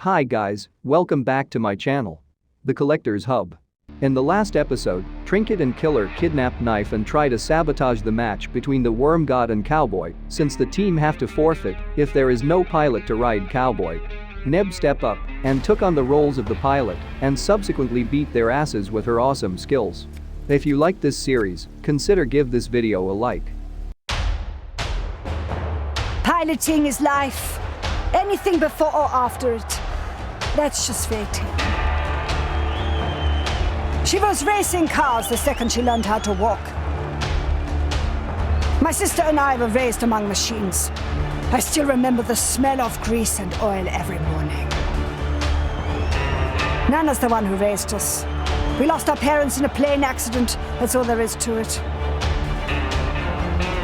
Hi guys, welcome back to my channel, The Collector's Hub. In the last episode, Trinket and Killer kidnap Knife and try to sabotage the match between the Worm God and Cowboy, since the team have to forfeit if there is no pilot to ride Cowboy. Neb stepped up and took on the roles of the pilot and subsequently beat their asses with her awesome skills. If you like this series, consider give this video a like. Piloting is life. Anything before or after it, that's just fate. She was racing cars the second she learned how to walk. My sister and I were raised among machines. I still remember the smell of grease and oil every morning. Nana's the one who raised us. We lost our parents in a plane accident, that's all there is to it.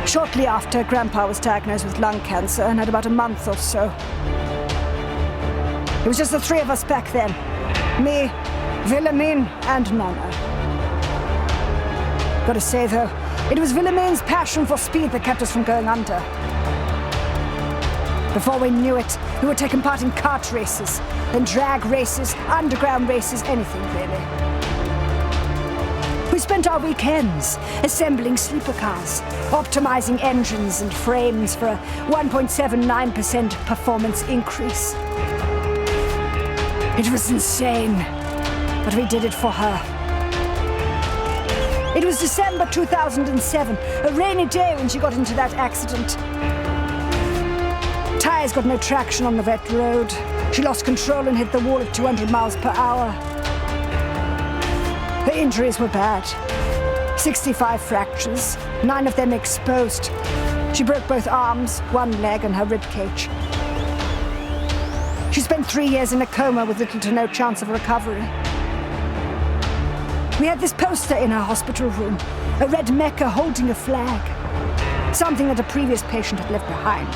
Shortly after, Grandpa was diagnosed with lung cancer and had about a month or so. It was just the three of us back then. Me, Wilhelmine, and Nana. Gotta say though, it was Wilhelmine's passion for speed that kept us from going under. Before we knew it, we were taking part in kart races, then drag races, underground races, anything really. We spent our weekends assembling sleeper cars, optimizing engines and frames for a 1.79% performance increase. It was insane, but we did it for her. It was December 2007, a rainy day when she got into that accident. Tires got no traction on the wet road. She lost control and hit the wall at 200 miles per hour. Her injuries were bad. 65 fractures, 9 of them exposed. She broke both arms, one leg, and her rib cage. She spent 3 years in a coma with little to no chance of recovery. We had this poster in her hospital room, a red mecha holding a flag, something that a previous patient had left behind.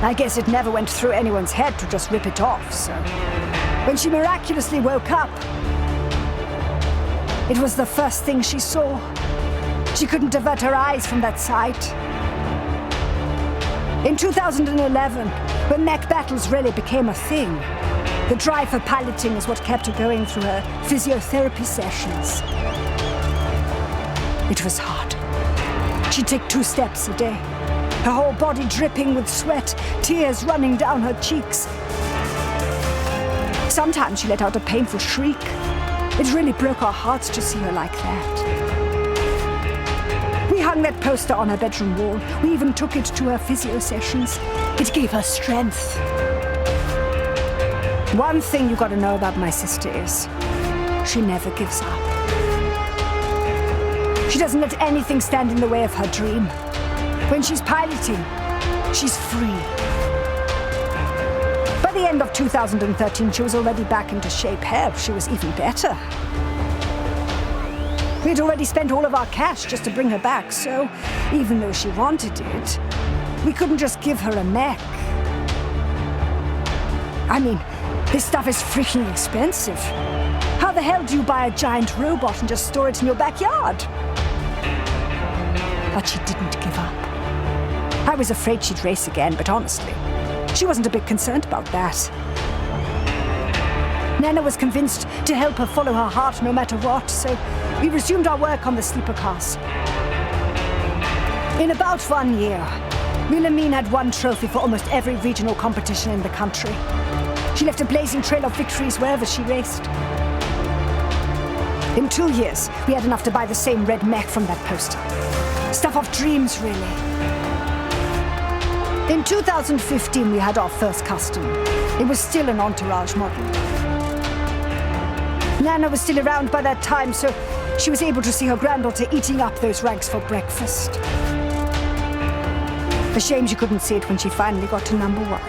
I guess it never went through anyone's head to just rip it off, so when she miraculously woke up, it was the first thing she saw. She couldn't avert her eyes from that sight. In 2011, when mech battles really became a thing, the drive for piloting is what kept her going through her physiotherapy sessions. It was hard. She'd take 2 steps a day, her whole body dripping with sweat, tears running down her cheeks. Sometimes she let out a painful shriek. It really broke our hearts to see her like that. We hung that poster on her bedroom wall. We even took it to her physio sessions. It gave her strength. One thing you gotta know about my sister is, she never gives up. She doesn't let anything stand in the way of her dream. When she's piloting, she's free. By the end of 2013, she was already back into shape. Hell, she was even better. We had already spent all of our cash just to bring her back, so even though she wanted it, we couldn't just give her a mech. I mean, this stuff is freaking expensive. How the hell do you buy a giant robot and just store it in your backyard? But she didn't give up. I was afraid she'd race again, but honestly, she wasn't a bit concerned about that. Nana was convinced to help her follow her heart no matter what, so we resumed our work on the sleeper cars. In about 1 year, Wilhelmine had won trophy for almost every regional competition in the country. She left a blazing trail of victories wherever she raced. In 2 years, we had enough to buy the same red mech from that poster. Stuff of dreams, really. In 2015, we had our first custom. It was still an entourage model. Nana was still around by that time, so she was able to see her granddaughter eating up those rags for breakfast. A shame she couldn't see it when she finally got to number 1.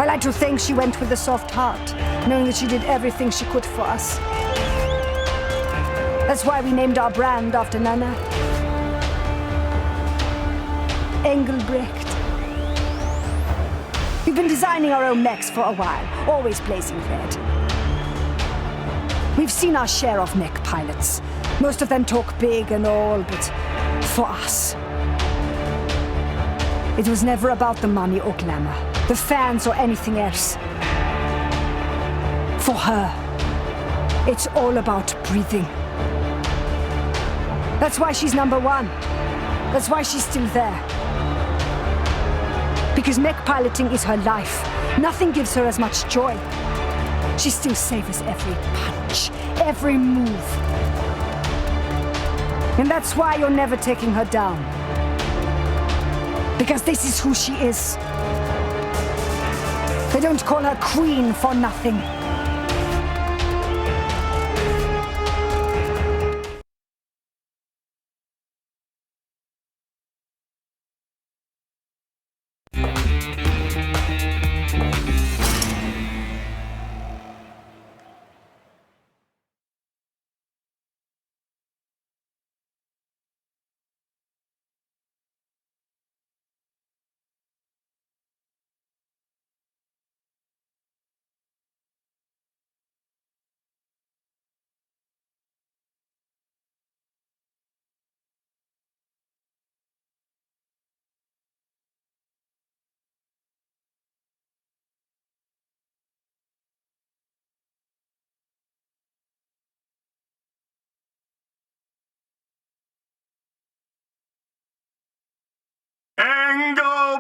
I like to think she went with a soft heart, knowing that she did everything she could for us. That's why we named our brand after Nana. ENGELBRECHT. We've been designing our own mechs for a while, always blazing red. We've seen our share of mech pilots. Most of them talk big and all, but for us, it was never about the money or glamour. the fans, or anything else. For her, it's all about breathing. That's why she's number one. That's why she's still there. Because mech piloting is her life. Nothing gives her as much joy. She still savors every punch, every move. And that's why you're never taking her down. Because this is who she is. They don't call her queen for nothing.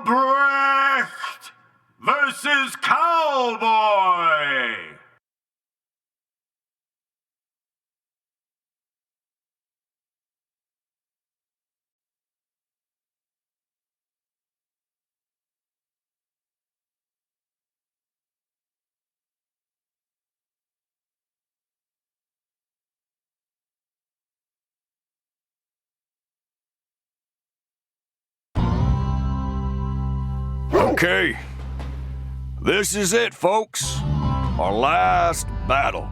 ENGELBRECHT versus Cowboy! Okay, this is it, folks. Our last battle.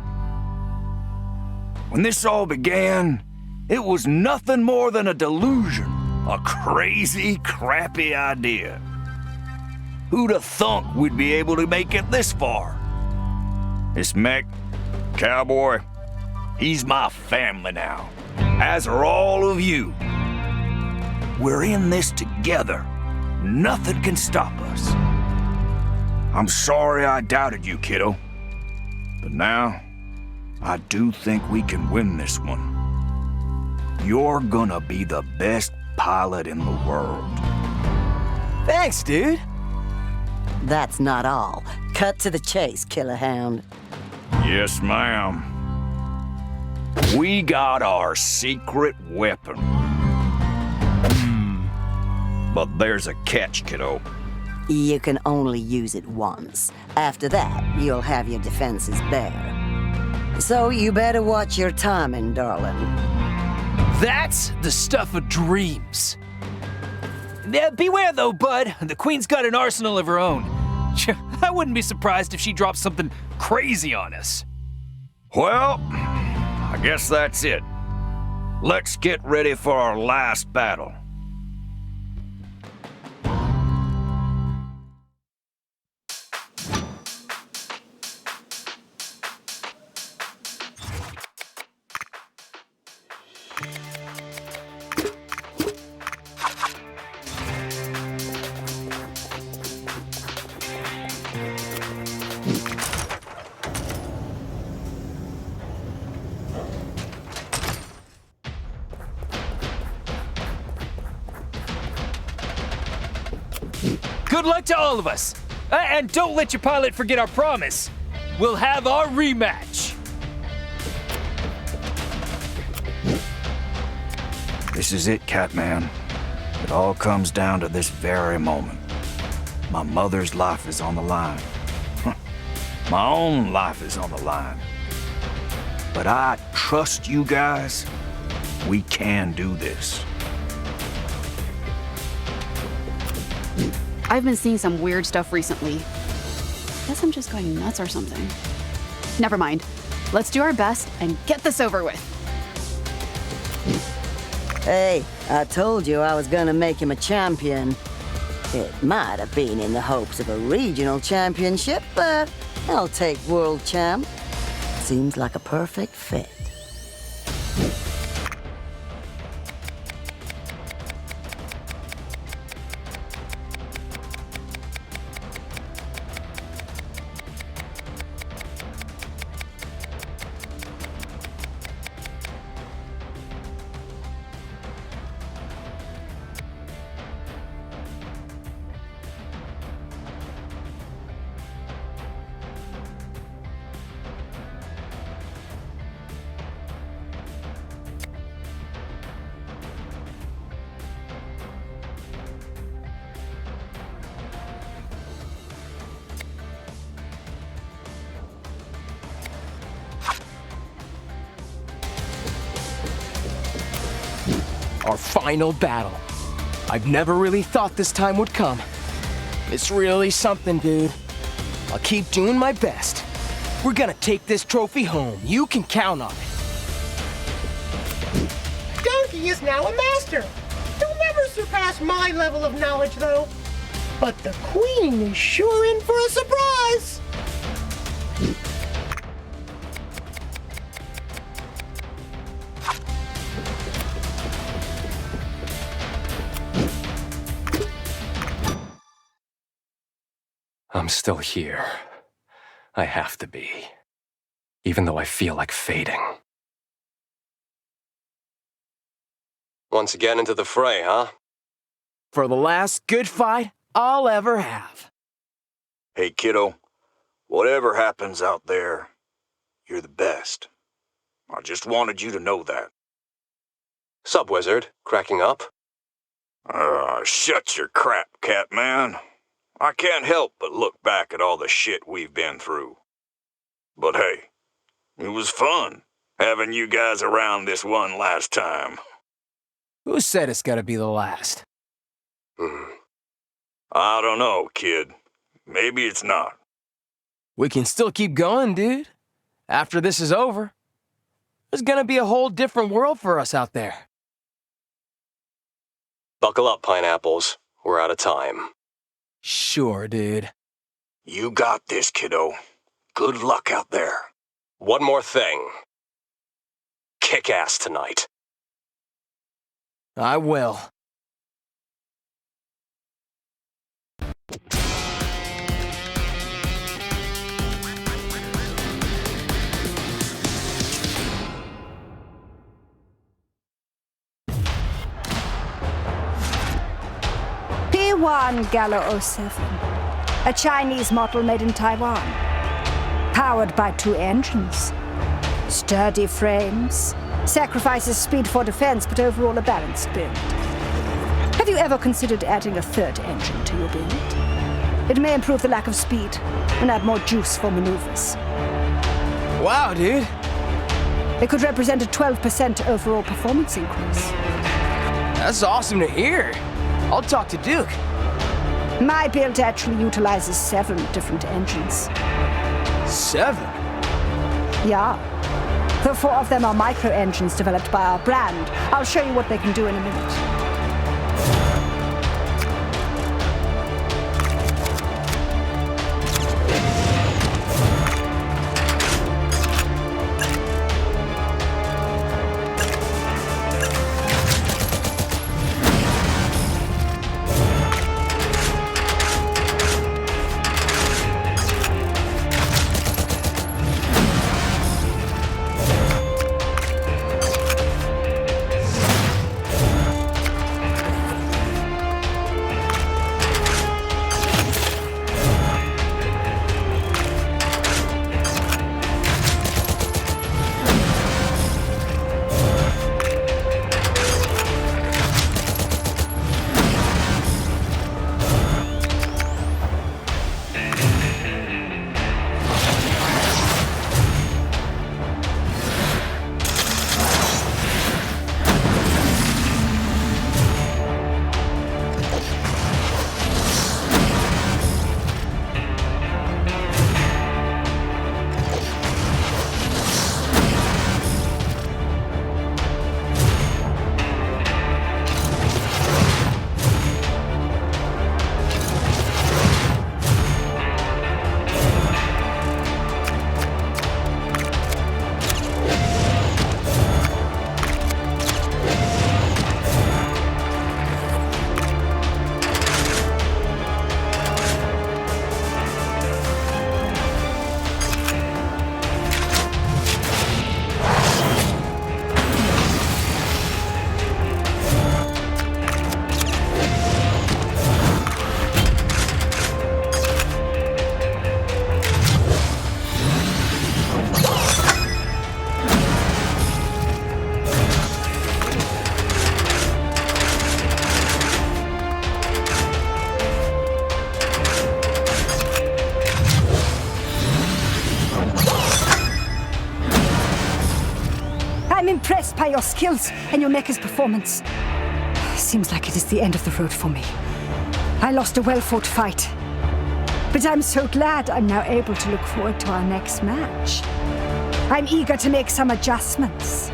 When this all began, it was nothing more than a delusion, a crazy, crappy idea. Who'd have thunk we'd be able to make it this far? This mech, Cowboy, he's my family now, as are all of you. We're in this together. Nothing can stop us. I'm sorry I doubted you, kiddo. But now, I do think we can win this one. You're gonna be the best pilot in the world. Thanks, dude. That's not all. Cut to the chase, Killer Hound. Yes, ma'am. We got our secret weapon. But there's a catch, kiddo. You can only use it once. After that, you'll have your defenses bare. So you better watch your timing, darling. That's the stuff of dreams. Beware though, bud. The Queen's got an arsenal of her own. I wouldn't be surprised if she dropped something crazy on us. Well, I guess that's it. Let's get ready for our last battle. Good luck to all of us. And don't let your pilot forget our promise. We'll have our rematch. This is it, Catman. It all comes down to this very moment. My mother's life is on the line. My own life is on the line. But I trust you guys. We can do this. I've been seeing some weird stuff recently. Guess I'm just going nuts or something. Never mind. Let's do our best and get this over with. Hey, I told you I was gonna make him a champion. It might have been in the hopes of a regional championship, but I'll take world champ. Seems like a perfect fit. Our final battle. I've never really thought this time would come. It's really something, dude. I'll keep doing my best. We're gonna take this trophy home. You can count on it. Donkey is now a master. He'll never surpass my level of knowledge, though. But the Queen is sure in for a surprise. I'm still here. I have to be. Even though I feel like fading. Once again into the fray, huh? For the last good fight I'll ever have. Hey, kiddo. Whatever happens out there, you're the best. I just wanted you to know that. Sup, wizard? Cracking up? Shut your crap, Catman. I can't help but look back at all the shit we've been through. But hey, it was fun having you guys around this one last time. Who said it's gotta be the last? I don't know, kid. Maybe it's not. We can still keep going, dude. After this is over, there's gonna be a whole different world for us out there. Buckle up, pineapples. We're out of time. Sure, dude. You got this, kiddo. Good luck out there. One more thing. Kick ass tonight. I will. P1 Gallo 07, a Chinese model made in Taiwan. Powered by 2 engines. Sturdy frames. Sacrifices speed for defense, but overall a balanced build. Have you ever considered adding a 3rd engine to your build? It may improve the lack of speed and add more juice for maneuvers. Wow, dude. It could represent a 12% overall performance increase. That's awesome to hear. I'll talk to Duque. My build actually utilizes 7 different engines. 7? Yeah. The 4 of them are micro-engines developed by our brand. I'll show you what they can do in a minute. your skills and your mecha's performance. Seems like it is the end of the road for me. I lost a well-fought fight. But I'm so glad I'm now able to look forward to our next match. I'm eager to make some adjustments.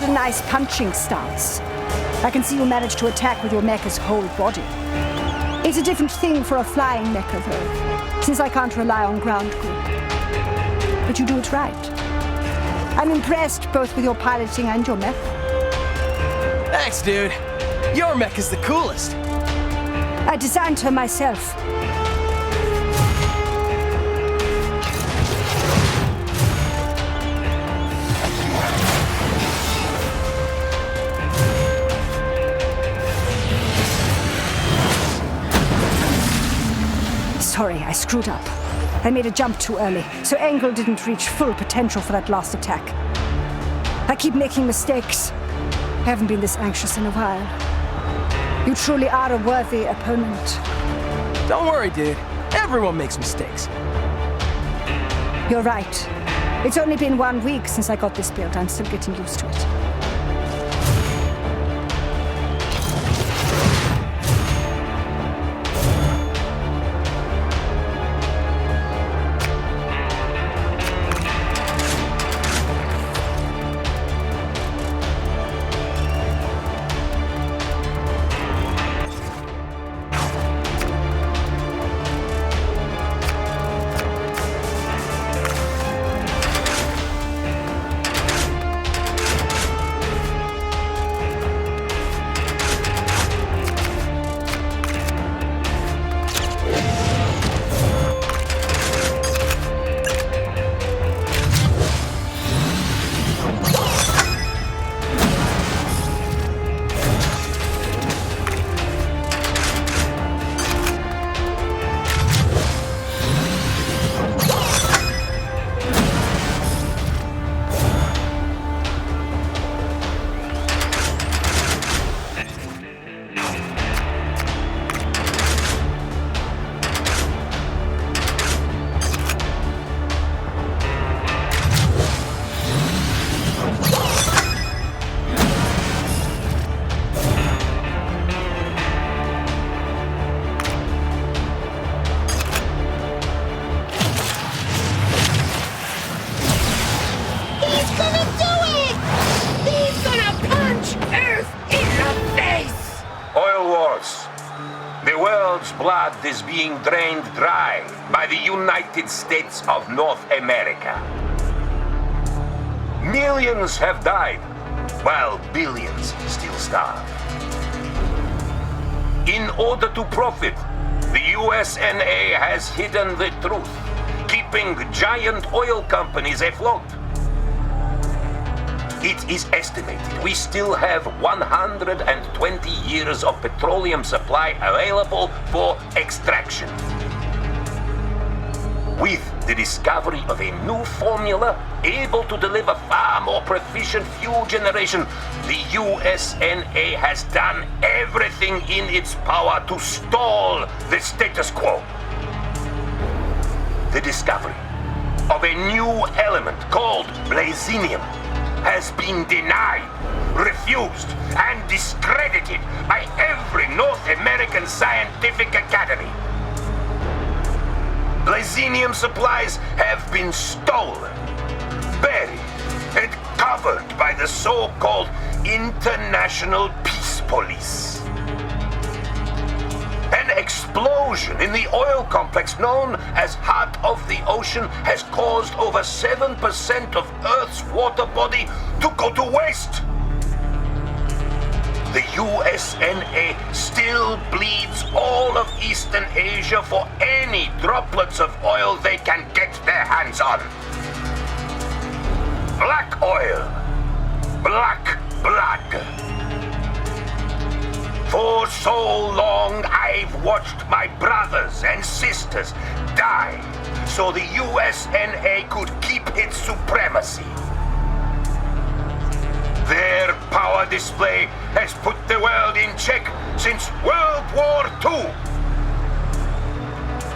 Nice punching stance. I can see you manage to attack with your mecha's whole body. It's a different thing for a flying mecha, though, since I can't rely on ground grip. But you do it right. I'm impressed both with your piloting and your mecha. Thanks, dude. Your mecha's the coolest. I designed her myself. Sorry, I screwed up. I made a jump too early, so Engel didn't reach full potential for that last attack. I keep making mistakes. I haven't been this anxious in a while. You truly are a worthy opponent. Don't worry, dude. Everyone makes mistakes. You're right. It's only been 1 week since I got this build. I'm still getting used to it. Blood is being drained dry by the United States of North America. Millions have died, while billions still starve. In order to profit, the USNA has hidden the truth, keeping giant oil companies afloat. It is estimated we still have 120 years of petroleum supply available for extraction. With the discovery of a new formula able to deliver far more proficient fuel generation, the USNA has done everything in its power to stall the status quo. The discovery of a new element called blazinium has been denied, refused, and discredited by every North American scientific academy. Blazinium supplies have been stolen, buried, and covered by the so-called International Peace Police. An explosion in the oil complex known as Heart of the Ocean has caused over 7% of Earth's water body to go to waste. The USNA still bleeds all of Eastern Asia for any droplets of oil they can get their hands on. Black oil. Black blood. For so long, I've watched my brothers and sisters die so the USNA could keep its supremacy. Their power display has put the world in check since World War II.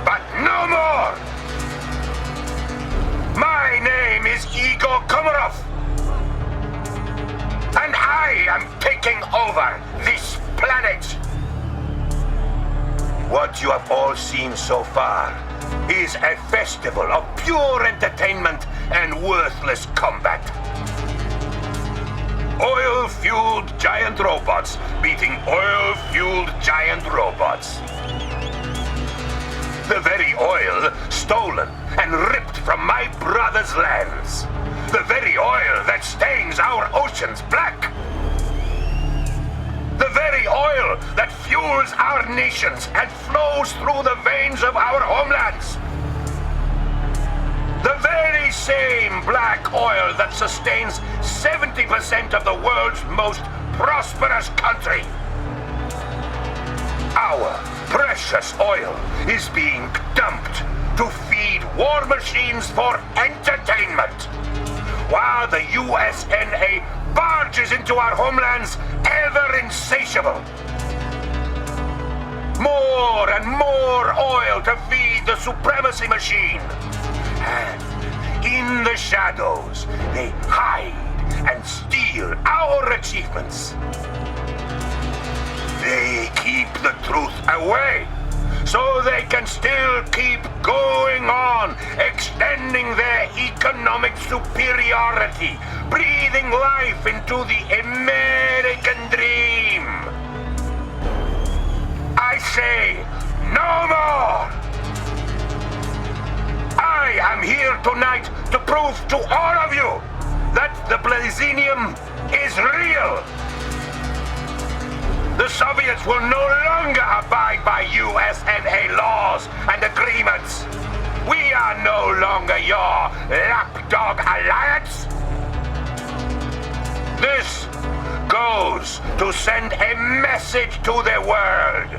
But no more! My name is Igor Komarov, and I am taking over this planet. What you have all seen so far is a festival of pure entertainment and worthless combat. Oil-fueled giant robots beating oil-fueled giant robots. The very oil stolen and ripped from my brother's lands. The very oil that stains our oceans black. The very oil that fuels our nations and flows through the veins of our homelands. The very same black oil that sustains 70% of the world's most prosperous country. Our precious oil is being dumped to feed war machines for entertainment, while the USNA barges into our homelands ever insatiable. More and more oil to feed the supremacy machine. And in the shadows, they hide and steal our achievements. They keep the truth away, so they can still keep going on, extending their economic superiority, breathing life into the American dream. I say, no more! I am here tonight to prove to all of you that the blazinium is real. The Soviets will no longer abide by USNA laws and agreements. We are no longer your lapdog alliance. This goes to send a message to the world.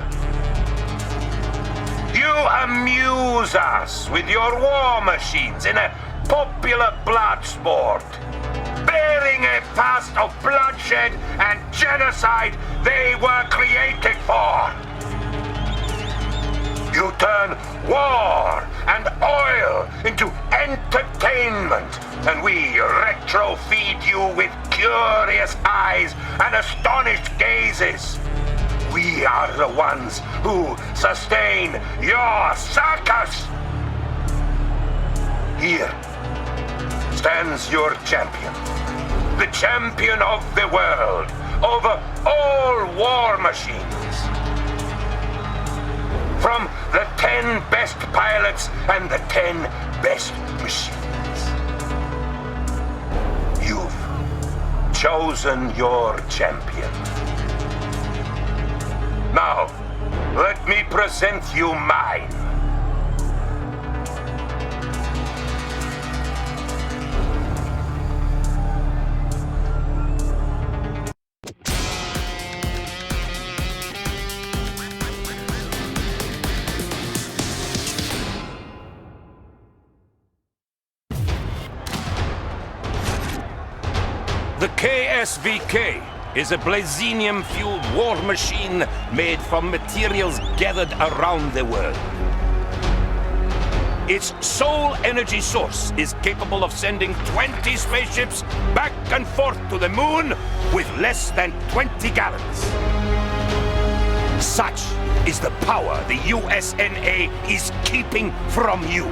You amuse us with your war machines in a popular blood sport, bearing a past of bloodshed and genocide they were created for. You turn war and oil into entertainment, and we retro-feed you with curious eyes and astonished gazes. We are the ones who sustain your circus. Here stands your champion, the champion of the world over all war machines. From the 10 best pilots and the 10 best machines. You've chosen your champion. Now, let me present you mine. The KSVK is a blazinium-fueled war machine made from materials gathered around the world. Its sole energy source is capable of sending 20 spaceships back and forth to the moon with less than 20 gallons. Such is the power the USNA is keeping from you.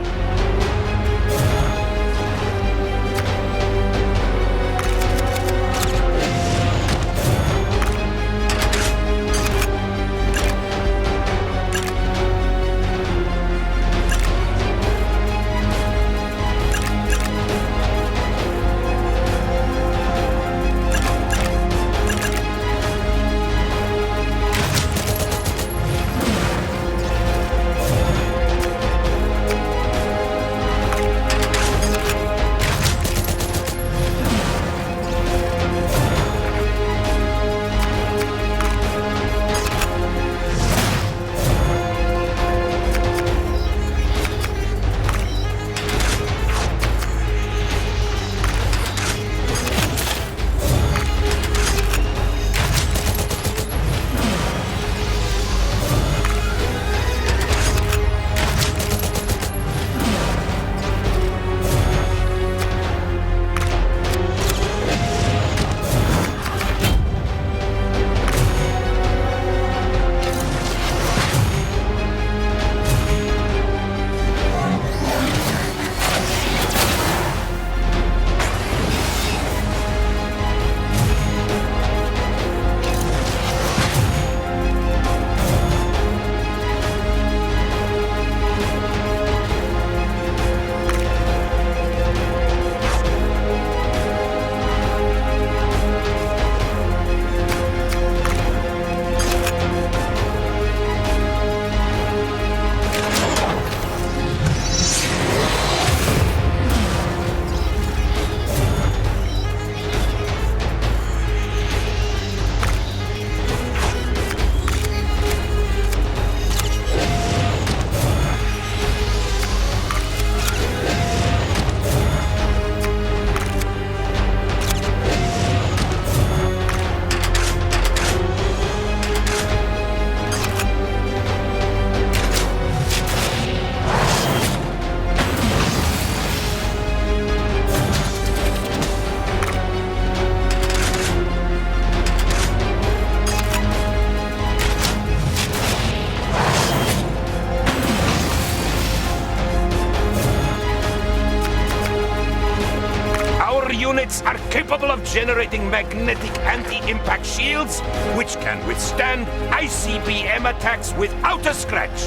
Units are capable of generating magnetic anti-impact shields, which can withstand ICBM attacks without a scratch.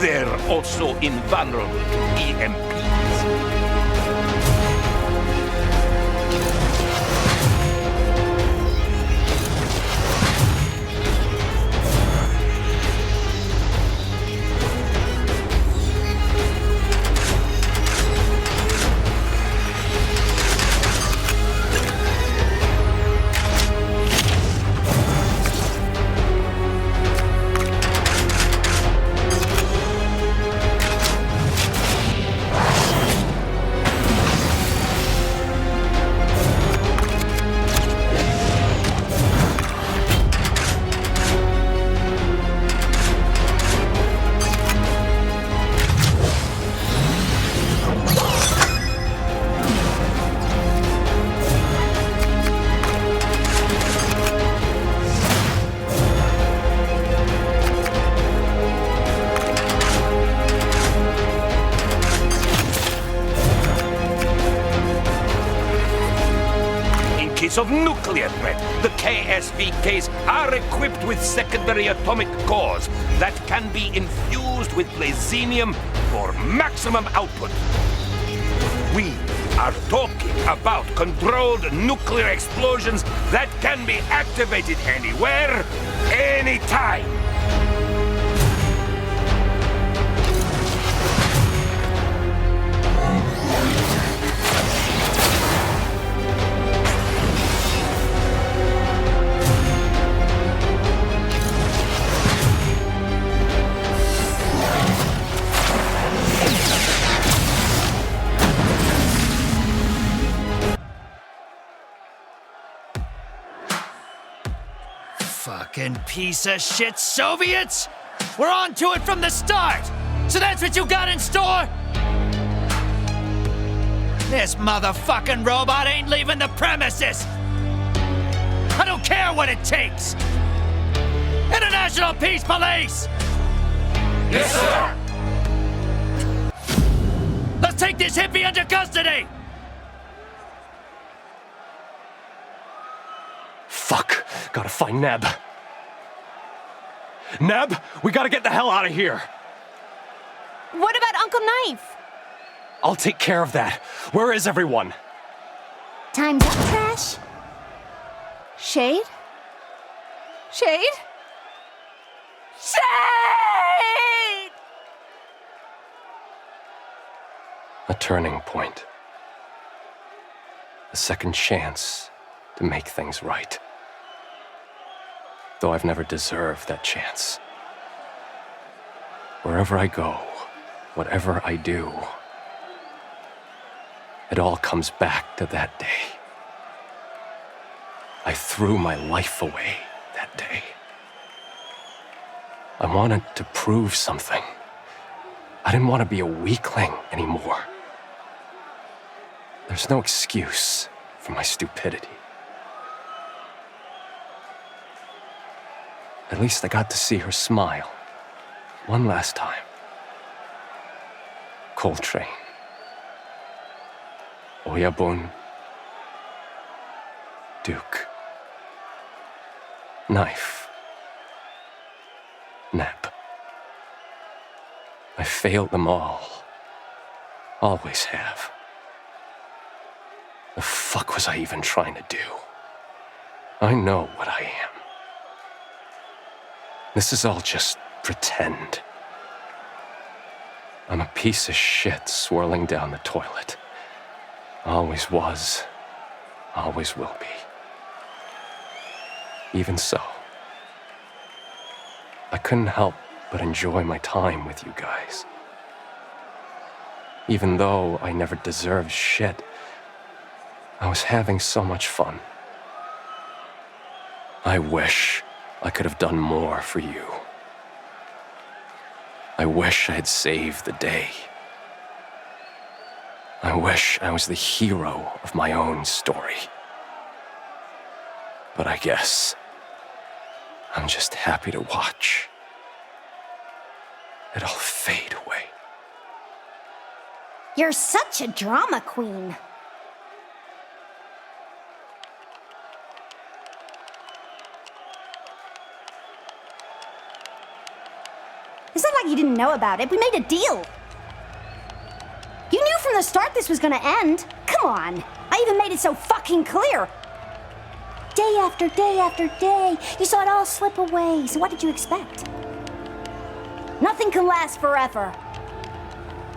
They're also invulnerable to EMPs. Of nuclear threat, the KSVKs are equipped with secondary atomic cores that can be infused with plazinium for maximum output. We are talking about controlled nuclear explosions that can be activated anywhere, anytime. Fucking piece of shit Soviets! We're on to it from the start! So that's what you got in store? This motherfucking robot ain't leaving the premises! I don't care what it takes! International Peace Police! Yes, sir! Let's take this hippie under custody! Fuck. Gotta find Neb. Neb, we gotta get the hell out of here. What about Uncle Knife? I'll take care of that. Where is everyone? Time's up, Trash. Shade? Shade? Shade! A turning point. A second chance to make things right. Though I've never deserved that chance. Wherever I go, whatever I do, it all comes back to that day. I threw my life away that day. I wanted to prove something. I didn't want to be a weakling anymore. There's no excuse for my stupidity. At least I got to see her smile. One last time. Coltrane. Oyabun. Duque. Knife. Neb. I failed them all. Always have. The fuck was I even trying to do? I know what I am. This is all just pretend. I'm a piece of shit swirling down the toilet. Always was, always will be. Even so, I couldn't help but enjoy my time with you guys. Even though I never deserved shit, I was having so much fun. I wish I could have done more for you. I wish I had saved the day. I wish I was the hero of my own story. But I guess I'm just happy to watch it all fade away. You're such a drama queen. It's not like you didn't know about it. We made a deal. You knew from the start this was gonna end. Come on. I even made it so fucking clear. Day after day after day, you saw it all slip away. So what did you expect? Nothing can last forever.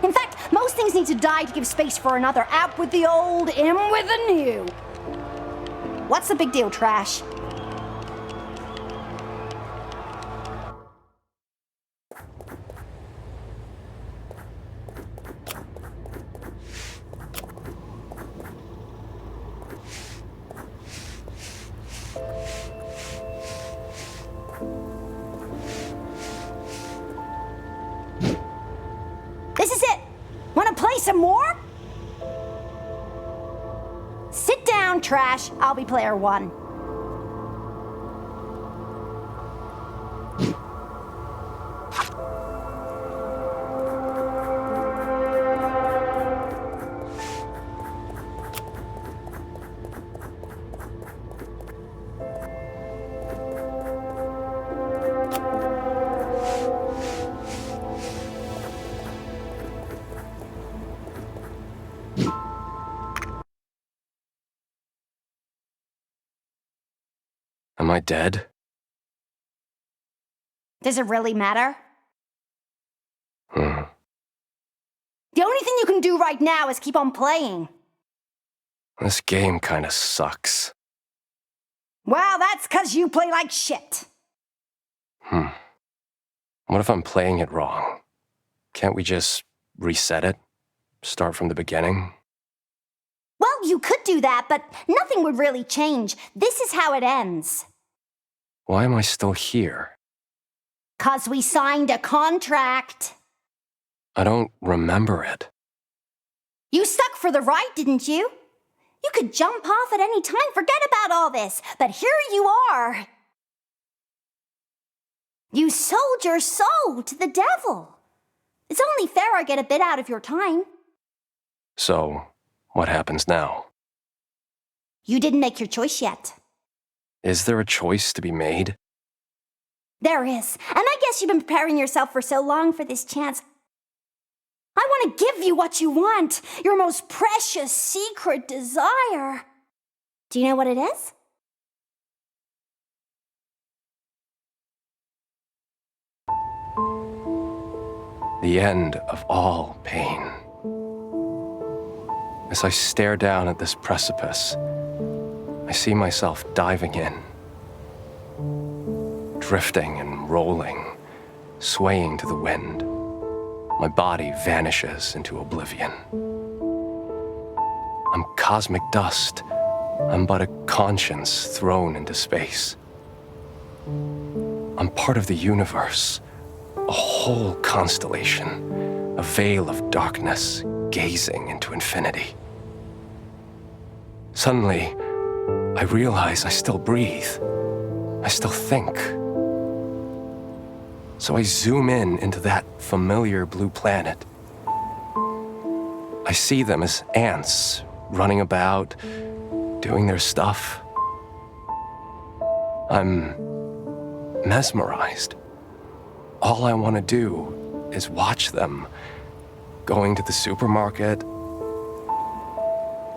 In fact, most things need to die to give space for another. Out with the old, in with the new. What's the big deal, Trash? This is it. Wanna play some more? Sit down, Trash. I'll be player one. Am I dead? Does it really matter? Hmm. The only thing you can do right now is keep on playing. This game kinda sucks. Well, that's 'cause you play like shit. What if I'm playing it wrong? Can't we just reset it? Start from the beginning? Well, you could do that, but nothing would really change. This is how it ends. Why am I still here? 'Cause we signed a contract. I don't remember it. You stuck for the ride, didn't you? You could jump off at any time, forget about all this. But here you are. You sold your soul to the devil. It's only fair I get a bit out of your time. So, what happens now? You didn't make your choice yet. Is there a choice to be made? There is. And I guess you've been preparing yourself for so long for this chance. I want to give you what you want, your most precious secret desire. Do you know what it is? The end of all pain. As I stare down at this precipice, I see myself diving in, drifting and rolling, swaying to the wind. My body vanishes into oblivion. I'm cosmic dust. I'm but a conscience thrown into space. I'm part of the universe, a whole constellation, a veil of darkness gazing into infinity. Suddenly, I realize I still breathe. I still think. So I zoom in into that familiar blue planet. I see them as ants running about, doing their stuff. I'm mesmerized. All I want to do is watch them, going to the supermarket,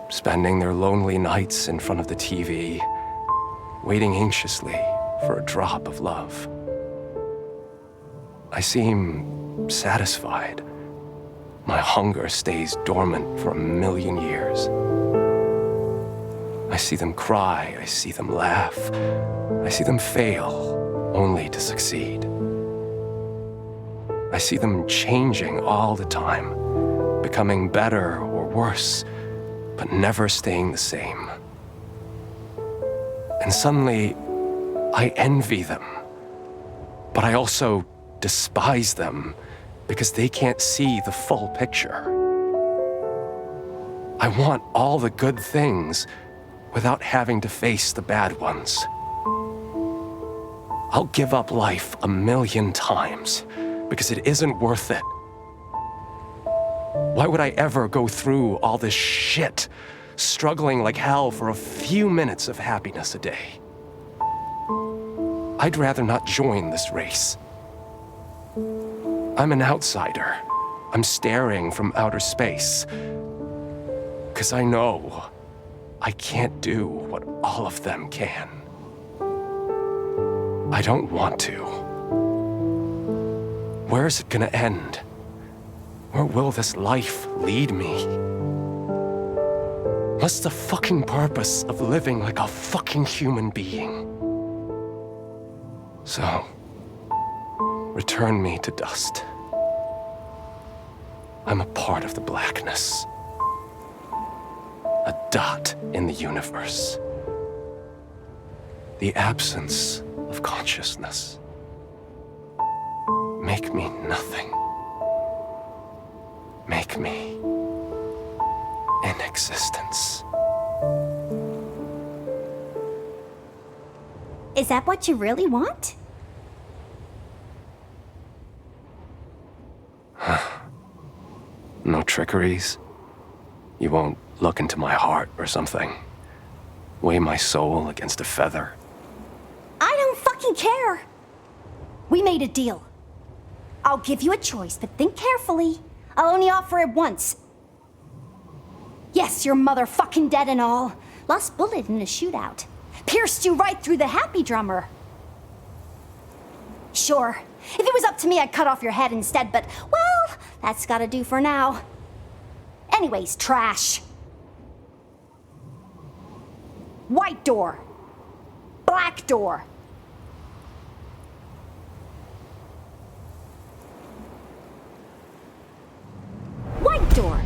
spending their lonely nights in front of the TV, waiting anxiously for a drop of love. I seem satisfied. My hunger stays dormant for 1,000,000 years. I see them cry, I see them laugh, I see them fail, only to succeed. I see them changing all the time, becoming better or worse, but never staying the same. And suddenly, I envy them, but I also despise them because they can't see the full picture. I want all the good things without having to face the bad ones. I'll give up life 1,000,000 times because it isn't worth it. Why would I ever go through all this shit, struggling like hell for a few minutes of happiness a day? I'd rather not join this race. I'm an outsider. I'm staring from outer space. 'Cause I know I can't do what all of them can. I don't want to. Where is it gonna end? Where will this life lead me? What's the fucking purpose of living like a fucking human being? So, return me to dust. I'm a part of the blackness. A dot in the universe. The absence of consciousness. Make me nothing. Make me in existence. Is that what you really want? No trickeries? You won't look into my heart or something? Weigh my soul against a feather? I don't fucking care. We made a deal. I'll give you a choice, but think carefully. I'll only offer it once. Yes, your mother fucking dead and all. Lost bullet in a shootout. Pierced you right through the happy drummer. Sure, if it was up to me, I'd cut off your head instead, but, well, that's gotta do for now. Anyways, trash. White door. Black door. White door.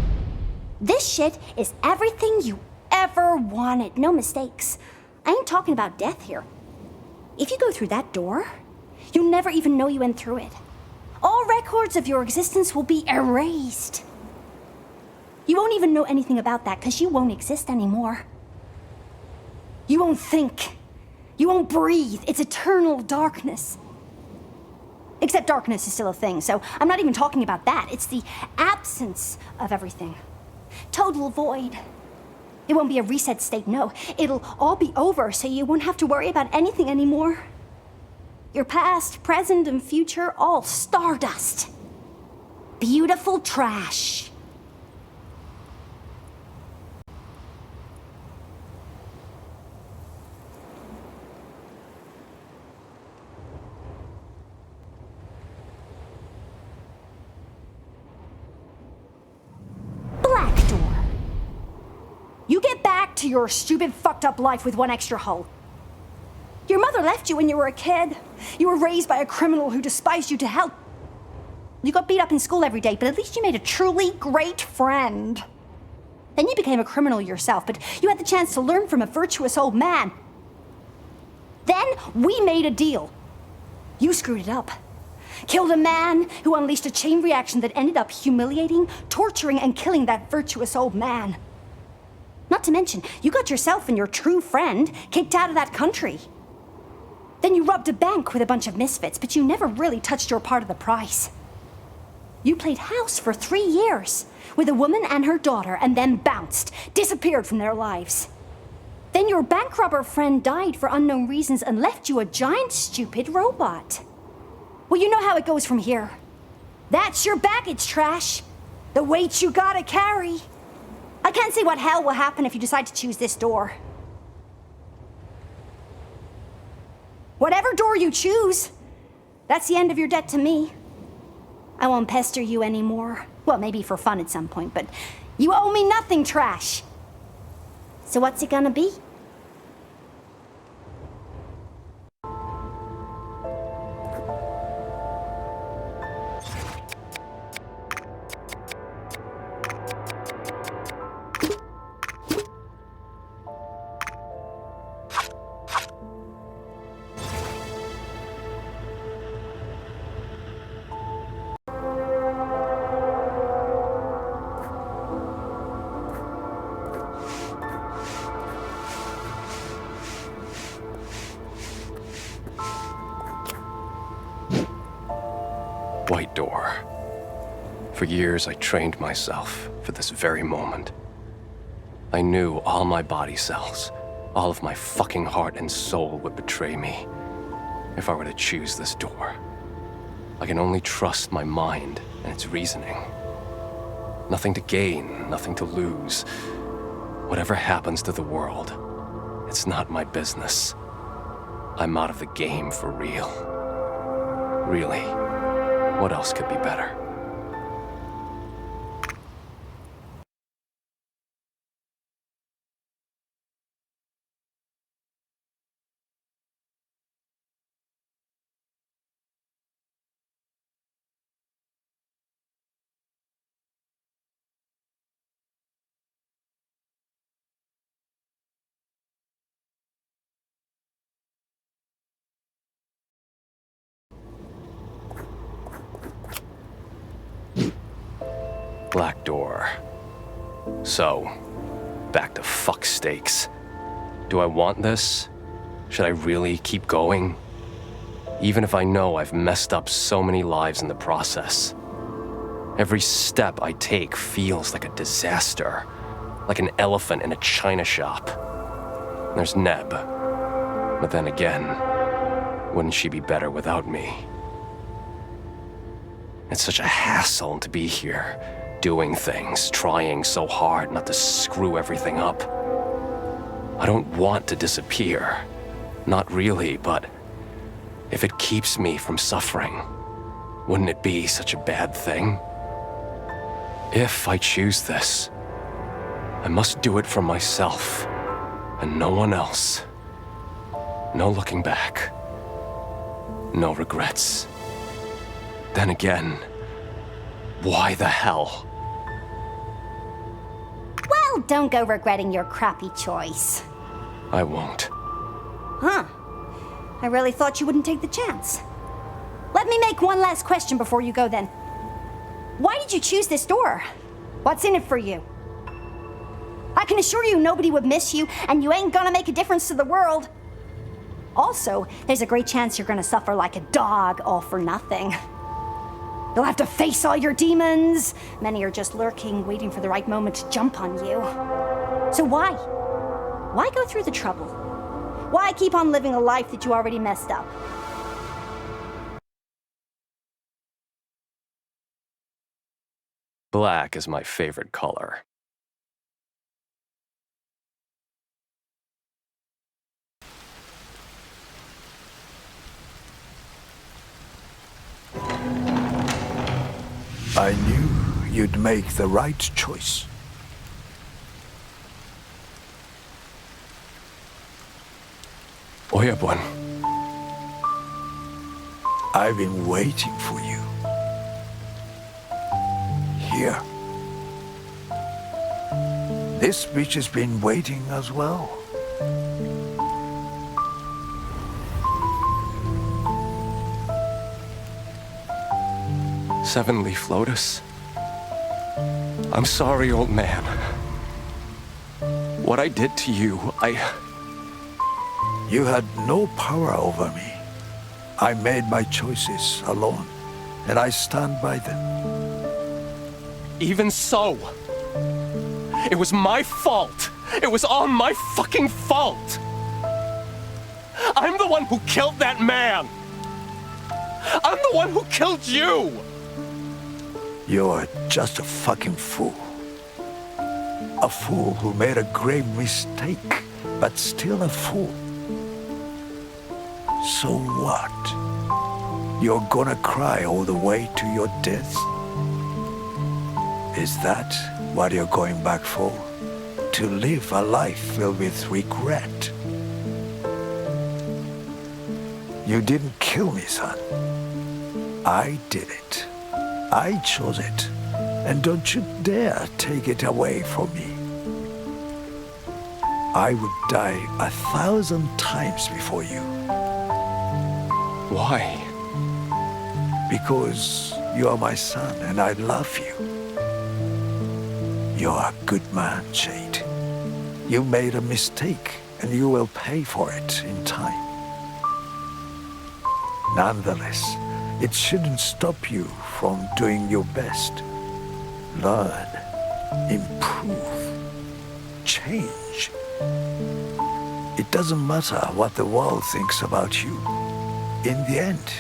This shit is everything you ever wanted. No mistakes. I ain't talking about death here. if you go through that door, you'll never even know you went through it. All records of your existence will be erased. You won't even know anything about that because you won't exist anymore. You won't think. You won't breathe. It's eternal darkness. Except darkness is still a thing, so I'm not even talking about that. It's the absence of everything. Total void. It won't be a reset state, no. It'll all be over, so you won't have to worry about anything anymore. Your past, present, and future, all stardust. Beautiful trash. Black door. You get back to your stupid, fucked up life with one extra hole. Your mother left you when you were a kid. You were raised by a criminal who despised you to hell. You got beat up in school every day, but at least you made a truly great friend. Then you became a criminal yourself, but you had the chance to learn from a virtuous old man. Then we made a deal. You screwed it up. Killed a man who unleashed a chain reaction that ended up humiliating, torturing, and killing that virtuous old man. Not to mention, you got yourself and your true friend kicked out of that country. Then you robbed a bank with a bunch of misfits, but you never really touched your part of the price. You played house for 3 years with a woman and her daughter, and then bounced, disappeared from their lives. Then your bank robber friend died for unknown reasons and left you a giant, stupid robot. Well, you know how it goes from here. That's your baggage, trash. The weight you gotta carry. I can't see what hell will happen if you decide to choose this door. Whatever door you choose, that's the end of your debt to me. I won't pester you anymore. Well, maybe for fun at some point, but you owe me nothing, trash. So what's it gonna be? White door. For years, I trained myself for this very moment. I knew all my body cells, all of my fucking heart and soul would betray me if I were to choose this door. I can only trust my mind and its reasoning. Nothing to gain, nothing to lose. Whatever happens to the world, it's not my business. I'm out of the game for real. Really. What else could be better? Black door. So, back to fuck stakes. Do I want this? Should I really keep going? Even if I know I've messed up so many lives in the process. Every step I take feels like a disaster. Like an elephant in a china shop. There's Neb. But then again, wouldn't she be better without me? It's such a hassle to be here. Doing things, trying so hard not to screw everything up. I don't want to disappear. Not really, but if it keeps me from suffering, wouldn't it be such a bad thing? If I choose this, I must do it for myself and no one else. No looking back. No regrets. Then again, why the hell? Well, don't go regretting your crappy choice. I won't. Huh. I really thought you wouldn't take the chance. Let me make one last question before you go then. Why did you choose this door? What's in it for you? I can assure you nobody would miss you, and you ain't gonna make a difference to the world. Also, there's a great chance you're gonna suffer like a dog, all for nothing. You'll have to face all your demons. Many are just lurking, waiting for the right moment to jump on you. So why? Why go through the trouble? Why keep on living a life that you already messed up? Black is my favorite color. I knew you'd make the right choice. Oyabun. I've been waiting for you. Here. This bitch has been waiting as well. Seven-leaf lotus. I'm sorry, old man. What I did to you, You had no power over me. I made my choices alone, and I stand by them. Even so, it was my fault. It was all my fucking fault. I'm the one who killed that man. I'm the one who killed you. You're just a fucking fool. A fool who made a grave mistake, but still a fool. So what? You're gonna cry all the way to your death? Is that what you're going back for? To live a life filled with regret? You didn't kill me, son. I did it. I chose it, and don't you dare take it away from me. I would die 1,000 times before you. Why? Because you are my son, and I love you. You're a good man, Shade. You made a mistake, and you will pay for it in time. Nonetheless, it shouldn't stop you from doing your best. Learn, improve, change. It doesn't matter what the world thinks about you. In the end,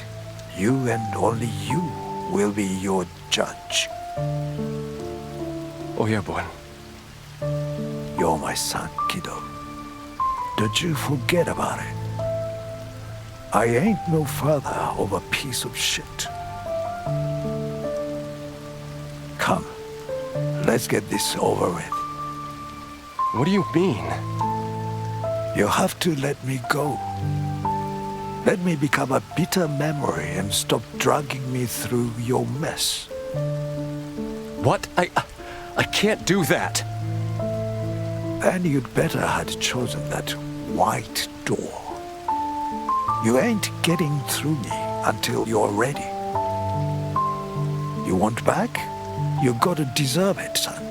you and only you will be your judge. Oyabun. You're my son, kiddo. Don't you forget about it. I ain't no father of a piece of shit. Come, let's get this over with. What do you mean? You have to let me go. Let me become a bitter memory and stop dragging me through your mess. What? I can't do that. Then you'd better had chosen that white door. You ain't getting through me until you're ready. You want back? You gotta deserve it, son.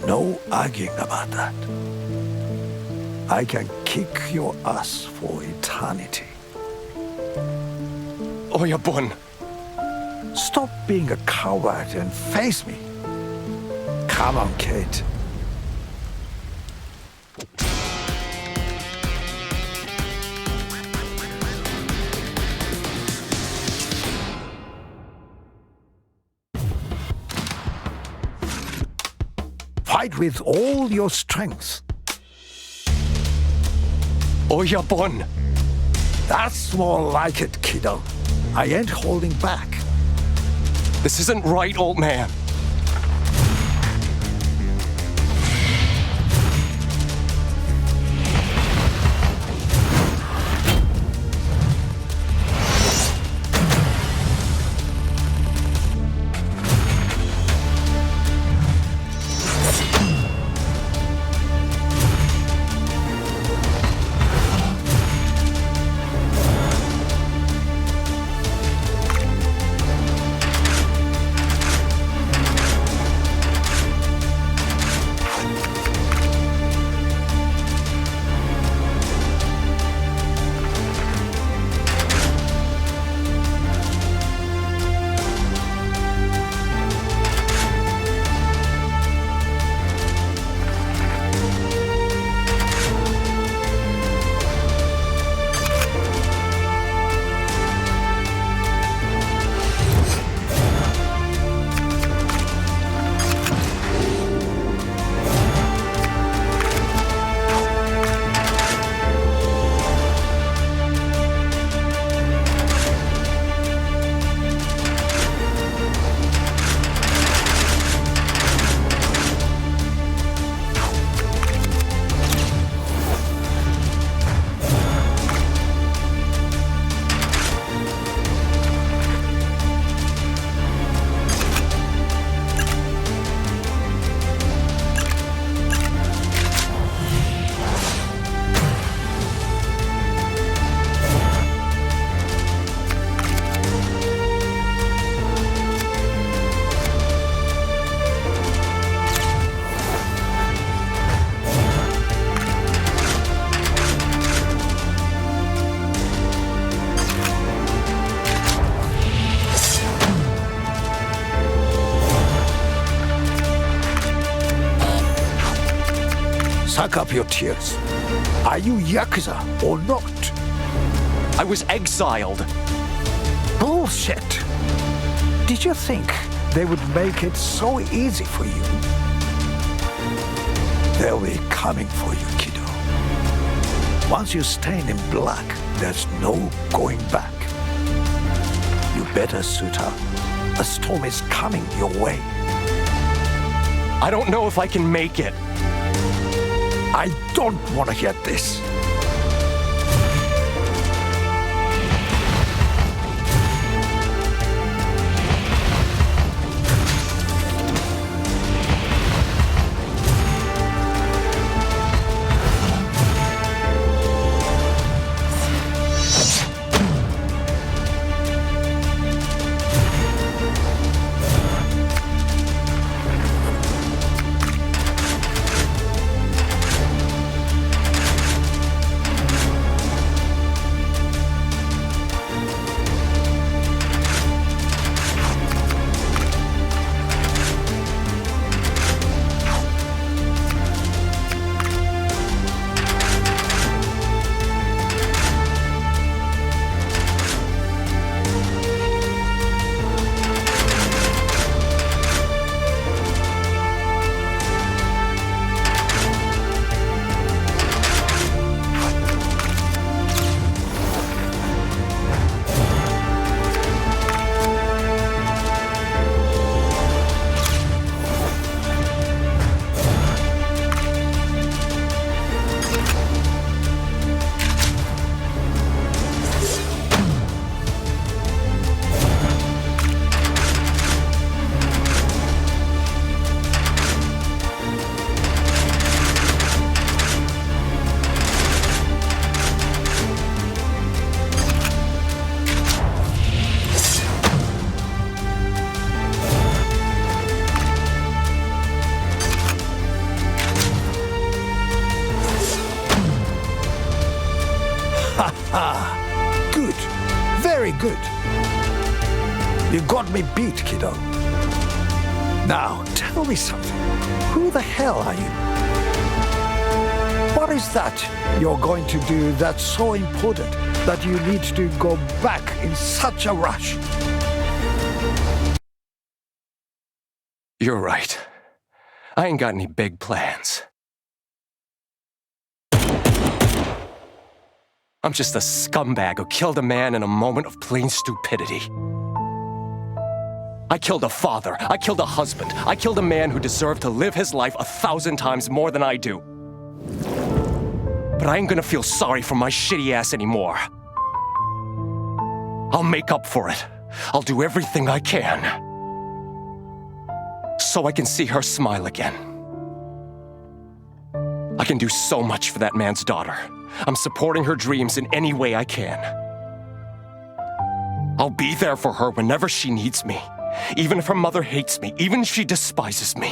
No arguing about that. I can kick your ass for eternity. Oyabun. Stop being a coward and face me. Come on, kid. Fight with all your strength. Oyabun. That's more like it, kiddo. I ain't holding back. This isn't right, old man. Suck up your tears. Are you Yakuza or not? I was exiled. Bullshit! Did you think they would make it so easy for you? They'll be coming for you, kiddo. Once you stain in black, there's no going back. You better suit up. A storm is coming your way. I don't know if I can make it. I don't want to hear this. Good. Very good. You got me beat, kiddo. Now, tell me something. Who the hell are you? What is that you're going to do that's so important that you need to go back in such a rush? You're right. I ain't got any big plans. I'm just a scumbag who killed a man in a moment of plain stupidity. I killed a father, I killed a husband, I killed a man who deserved to live his life 1,000 times more than I do. But I ain't gonna feel sorry for my shitty ass anymore. I'll make up for it. I'll do everything I can. So I can see her smile again. I can do so much for that man's daughter. I'm supporting her dreams in any way I can. I'll be there for her whenever she needs me, even if her mother hates me, even if she despises me.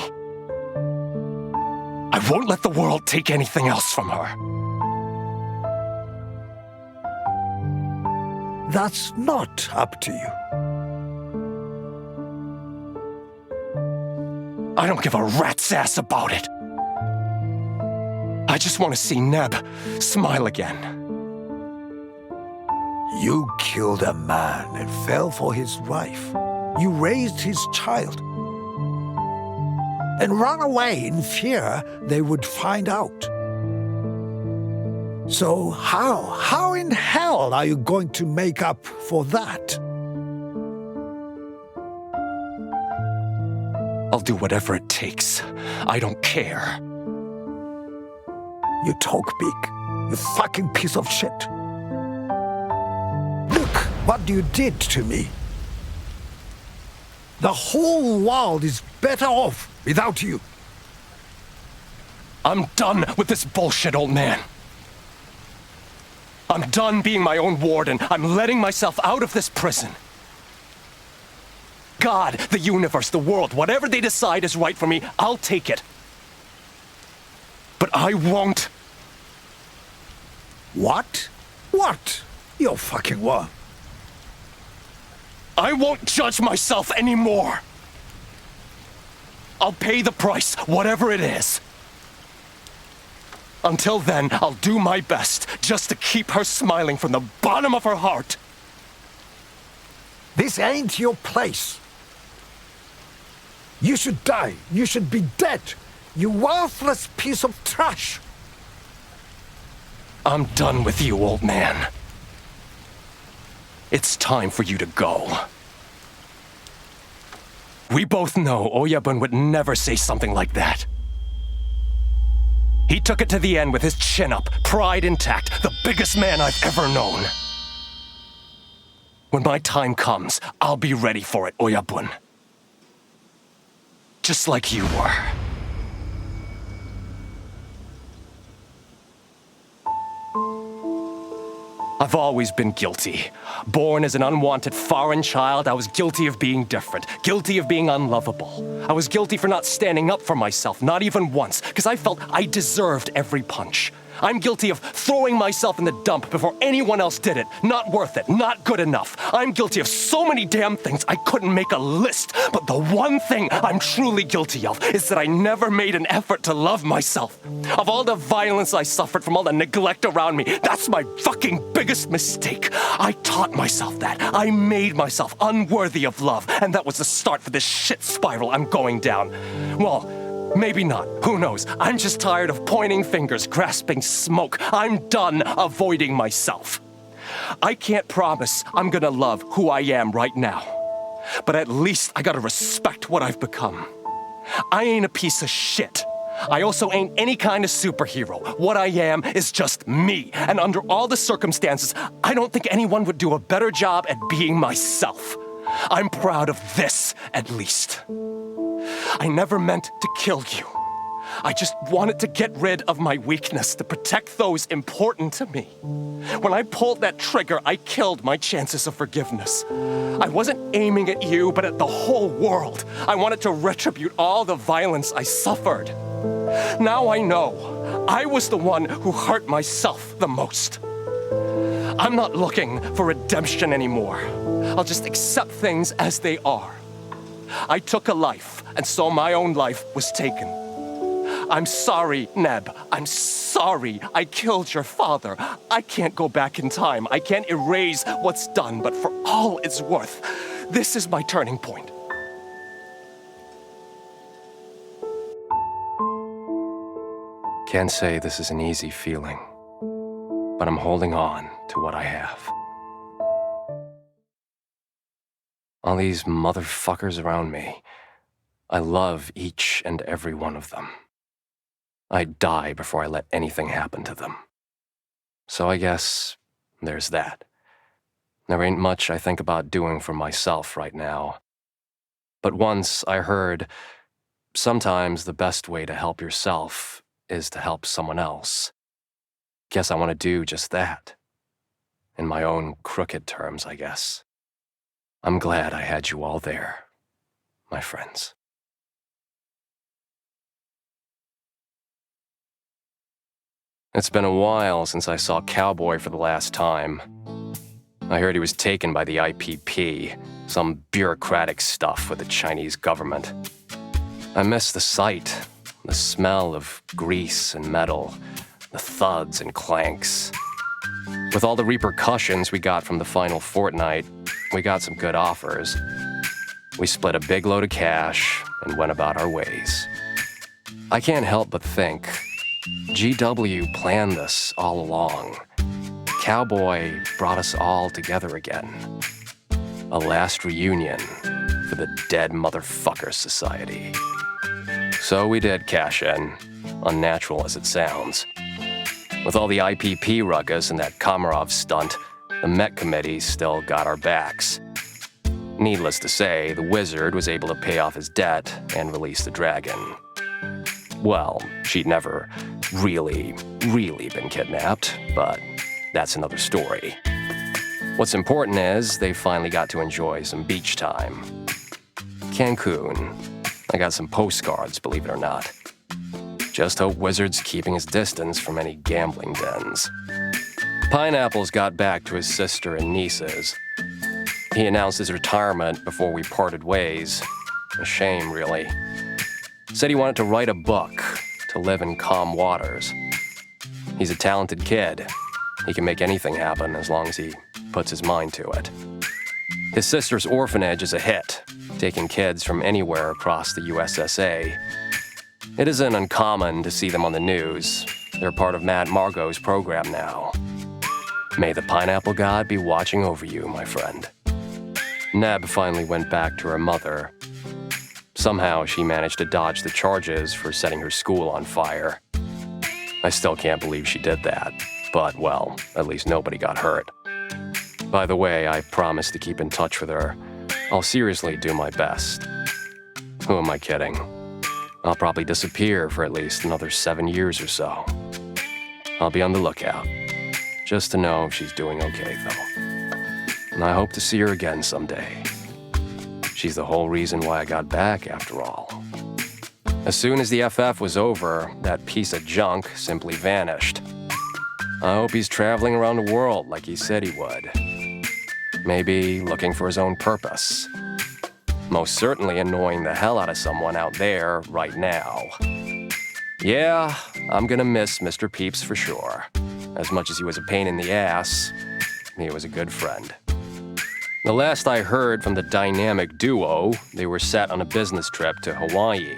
I won't let the world take anything else from her. That's not up to you. I don't give a rat's ass about it. I just want to see Neb smile again. You killed a man and fell for his wife. You raised his child. And ran away in fear they would find out. So how in hell are you going to make up for that? I'll do whatever it takes. I don't care. You talk big, you fucking piece of shit. Look what you did to me. The whole world is better off without you. I'm done with this bullshit, old man. I'm done being my own warden. I'm letting myself out of this prison. God, the universe, the world, whatever they decide is right for me, I'll take it. But I won't. What? What? You're fucking what? I won't judge myself anymore. I'll pay the price, whatever it is. Until then, I'll do my best just to keep her smiling from the bottom of her heart. This ain't your place. You should die. You should be dead. You worthless piece of trash. I'm done with you, old man. It's time for you to go. We both know Oyabun would never say something like that. He took it to the end with his chin up, pride intact, the biggest man I've ever known. When my time comes, I'll be ready for it, Oyabun. Just like you were. I've always been guilty. Born as an unwanted foreign child, I was guilty of being different, guilty of being unlovable. I was guilty for not standing up for myself, not even once, because I felt I deserved every punch. I'm guilty of throwing myself in the dump before anyone else did it. Not worth it, not good enough. I'm guilty of so many damn things I couldn't make a list. But the one thing I'm truly guilty of is that I never made an effort to love myself. Of all the violence I suffered from all the neglect around me, that's my fucking biggest mistake. I taught myself that. I made myself unworthy of love, and that was the start for this shit spiral I'm going down. Well, maybe not. Who knows? I'm just tired of pointing fingers, grasping smoke. I'm done avoiding myself. I can't promise I'm gonna love who I am right now. But at least I gotta respect what I've become. I ain't a piece of shit. I also ain't any kind of superhero. What I am is just me. And under all the circumstances, I don't think anyone would do a better job at being myself. I'm proud of this, at least. I never meant to kill you. I just wanted to get rid of my weakness to protect those important to me. When I pulled that trigger, I killed my chances of forgiveness. I wasn't aiming at you, but at the whole world. I wanted to retribute all the violence I suffered. Now I know I was the one who hurt myself the most. I'm not looking for redemption anymore. I'll just accept things as they are. I took a life, and so my own life was taken. I'm sorry, Neb. I'm sorry I killed your father. I can't go back in time. I can't erase what's done, but for all it's worth, this is my turning point. Can't say this is an easy feeling, but I'm holding on to what I have. All these motherfuckers around me, I love each and every one of them. I'd die before I let anything happen to them. So I guess there's that. There ain't much I think about doing for myself right now. But once I heard, sometimes the best way to help yourself is to help someone else. Guess I want to do just that. In my own crooked terms, I guess. I'm glad I had you all there, my friends. It's been a while since I saw Cowboy for the last time. I heard he was taken by the IPP, some bureaucratic stuff with the Chinese government. I miss the sight, The smell of grease and metal, the thuds and clanks. With all the repercussions we got from the final fortnight, we got some good offers. We split a big load of cash and went about our ways. I can't help but think, GW planned this all along. Cowboy brought us all together again. A last reunion for the Dead Motherfucker Society. So we did cash in, unnatural as it sounds. With all the IPP ruckus and that Komarov stunt, the Met Committee still got our backs. Needless to say, the wizard was able to pay off his debt and release the dragon. Well, she'd never really been kidnapped, but that's another story. What's important is they finally got to enjoy some beach time. Cancun. I got some postcards, believe it or not. Just hope Wizard's keeping his distance from any gambling dens. Pineapples got back to his sister and nieces. He announced his retirement before we parted ways. A shame, really. Said he wanted to write a book, to live in calm waters. He's a talented kid. He can make anything happen as long as he puts his mind to it. His sister's orphanage is a hit, taking kids from anywhere across the USSA. It isn't uncommon to see them on the news. They're part of Mad Margot's program now. May the Pineapple God be watching over you, my friend. Neb finally went back to her mother. Somehow she managed to dodge the charges for setting her school on fire. I still can't believe she did that, but well, at least nobody got hurt. By the way, I promised to keep in touch with her. I'll seriously do my best. Who am I kidding? I'll probably disappear for at least another 7 years or so. I'll be on the lookout, just to know if she's doing okay, though. And I hope to see her again someday. She's the whole reason why I got back, after all. As soon as the FF was over, that piece of junk simply vanished. I hope he's traveling around the world like he said he would. Maybe looking for his own purpose. Most certainly annoying the hell out of someone out there right now. Yeah, I'm gonna miss Mr. Peeps for sure. As much as he was a pain in the ass, he was a good friend. The last I heard from the dynamic duo, they were set on a business trip to Hawaii.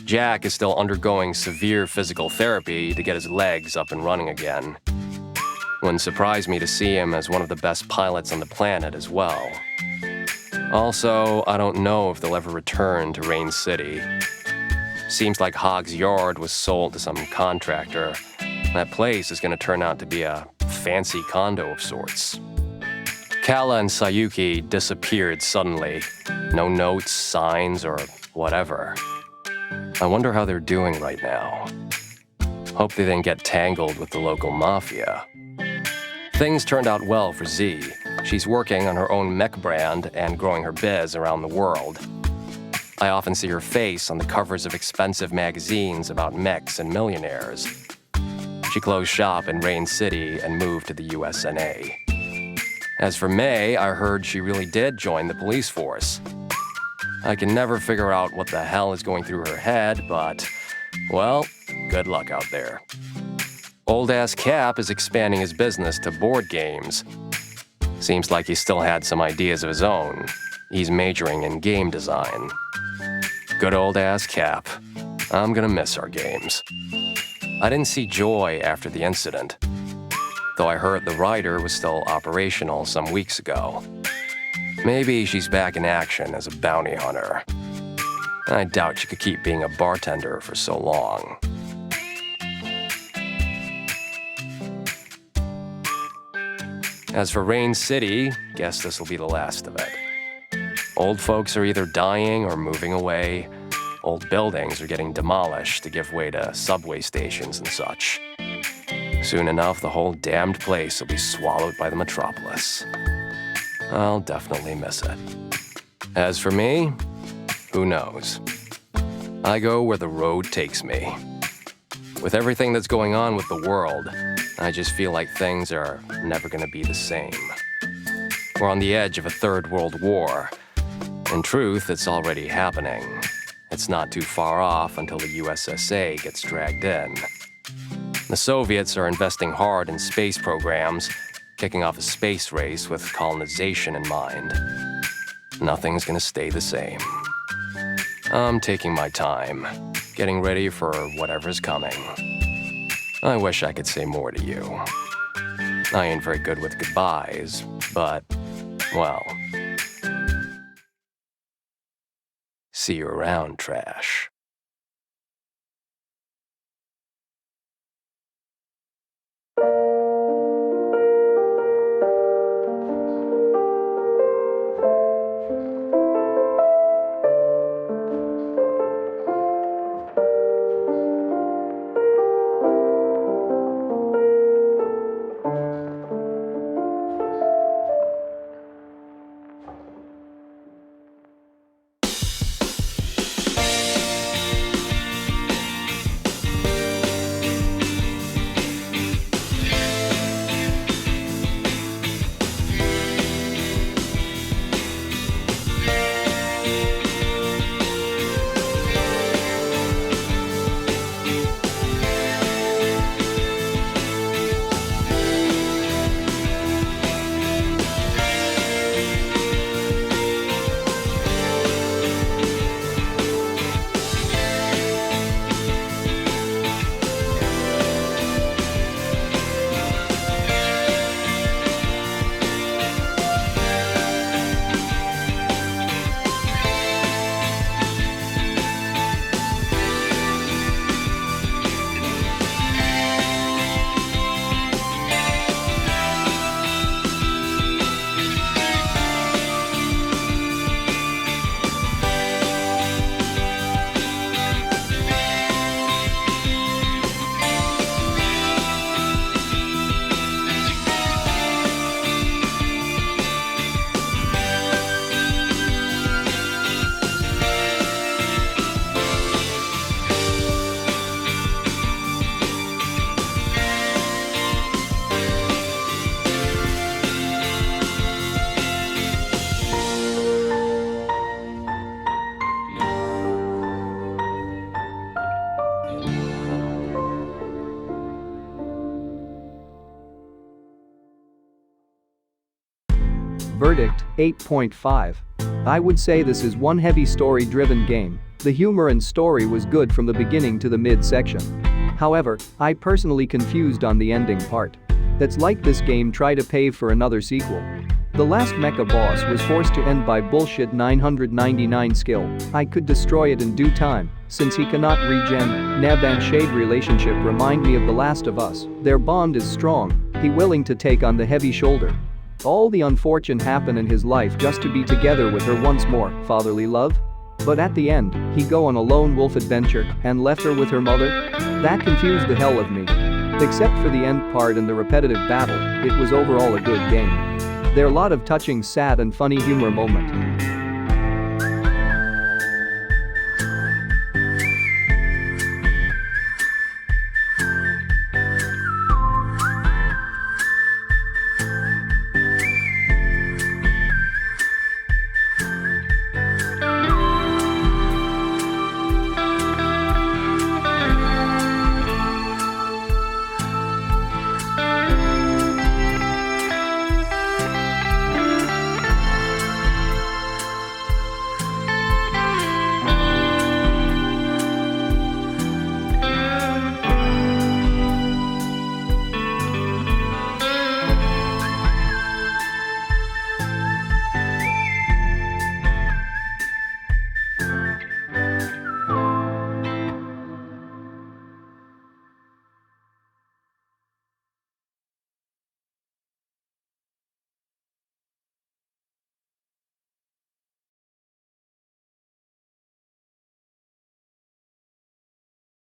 Jack is still undergoing severe physical therapy to get his legs up and running again. Wouldn't surprise me to see him as one of the best pilots on the planet as well. Also, I don't know if they'll ever return to Rain City. Seems like Hogg's Yard was sold to some contractor. That place is going to turn out to be a fancy condo of sorts. Kala and Sayuki disappeared suddenly. No notes, signs, or whatever. I wonder how they're doing right now. Hope they didn't get tangled with the local mafia. Things turned out well for Z. She's working on her own mech brand and growing her biz around the world. I often see her face on the covers of expensive magazines about mechs and millionaires. She closed shop in Rain City and moved to the USNA. As for May, I heard she really did join the police force. I can never figure out what the hell is going through her head, but, well, good luck out there. Old-ass Cap is expanding his business to board games. Seems like he still had some ideas of his own. He's majoring in game design. Good old-ass Cap. I'm gonna miss our games. I didn't see Joy after the incident, though I heard the rider was still operational some weeks ago. Maybe she's back in action as a bounty hunter. I doubt she could keep being a bartender for so long. As for Rain City, guess this will be the last of it. Old folks are either dying or moving away. Old buildings are getting demolished to give way to subway stations and such. Soon enough, the whole damned place will be swallowed by the metropolis. I'll definitely miss it. As for me, who knows? I go where the road takes me. With everything that's going on with the world, I just feel like things are never gonna be the same. We're on the edge of a third world war. In truth, it's already happening. It's not too far off until the USSA gets dragged in. The Soviets are investing hard in space programs, kicking off a space race with colonization in mind. Nothing's gonna stay the same. I'm taking my time, getting ready for whatever's coming. I wish I could say more to you. I ain't very good with goodbyes, but, well, see you around, trash. Verdict, 8.5. I would say this is one heavy story-driven game. The humor and story was good from the beginning to the mid-section. However, I personally confused on the ending part. That's like this game try to pave for another sequel. The last mecha boss was forced to end by bullshit 999 skill. I could destroy it in due time, since he cannot regen. Neb and Shade relationship remind me of The Last of Us. Their bond is strong, he willing to take on the heavy shoulder. All the unfortunate happen in his life just to be together with her once more, fatherly love? But at the end, he go on a lone wolf adventure and left her with her mother? That confused the hell of me. Except for the end part and the repetitive battle, it was overall a good game. There are a lot of touching, sad and funny humor moments.